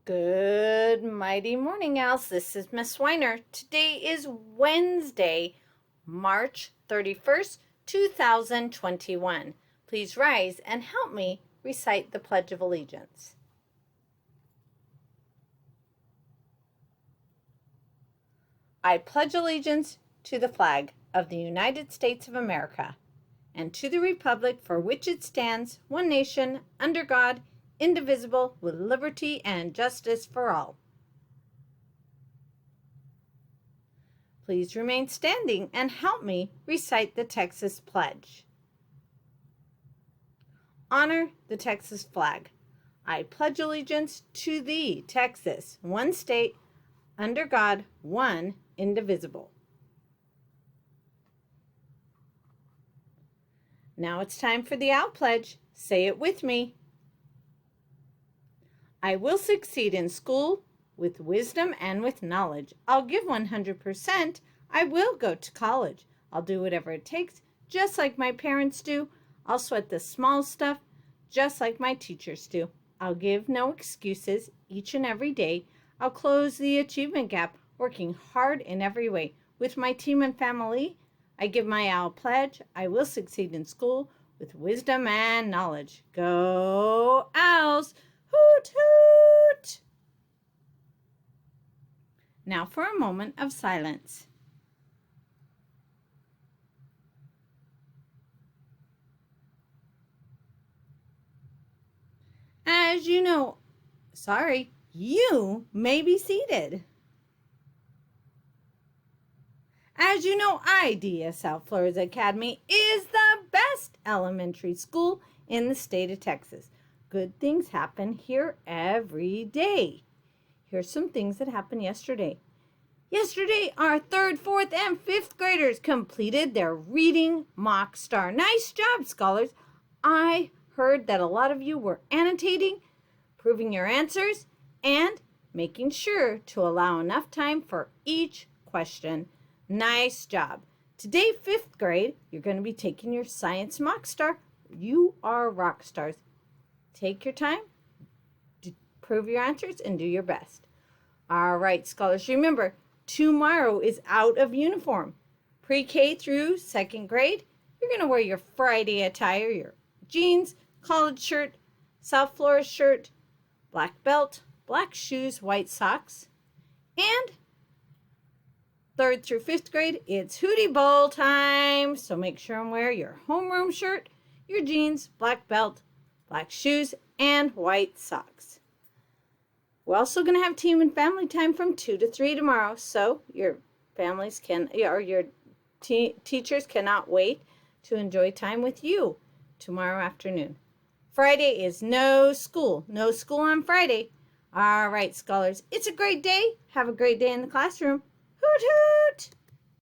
Good mighty morning, Owls. This is Miss Weiner. Today is Wednesday, March 31st, 2021. Please rise and help me recite the Pledge of Allegiance. I pledge allegiance to the flag of the United States of America and to the republic for which it stands, one nation, under God, indivisible, with liberty and justice for all. Please remain standing and help me recite the Texas Pledge. Honor the Texas flag. I pledge allegiance to thee, Texas, one state, under God, one, indivisible. Now it's time for the Owl Pledge. Say it with me. I will succeed in school with wisdom and with knowledge. I'll give 100%. I will go to college. I'll do whatever it takes, just like my parents do. I'll sweat the small stuff, just like my teachers do. I'll give no excuses each and every day. I'll close the achievement gap, working hard in every way. With my team and family, I give my Owl Pledge. I will succeed in school with wisdom and knowledge. Go Owls! Hoot, hoot! Now for a moment of silence. As you know, you may be seated. As you know, South Florida Academy is the best elementary school in the state of Texas. Good things happen here every day. Here's some things that happened yesterday. Yesterday, our 3rd, 4th, and 5th graders completed their reading mock star. Nice job, scholars. I heard that a lot of you were annotating, proving your answers, and making sure to allow enough time for each question. Nice job. Today, 5th grade, you're going to be taking your science mock star. You are rock stars. Take your time, prove your answers, and do your best. All right, scholars, remember, tomorrow is out of uniform. Pre-K through 2nd grade, you're going to wear your Friday attire, your jeans, collared shirt, South Florida shirt, black belt, black shoes, white socks. And 3rd through 5th grade, it's Hootie Bowl time. So make sure and wear your homeroom shirt, your jeans, black belt, black shoes, and white socks. We're also going to have team and family time from 2 to 3 tomorrow, so your families teachers cannot wait to enjoy time with you tomorrow afternoon. Friday is no school. No school on Friday. All right, scholars, it's a great day. Have a great day in the classroom. Hoot, hoot!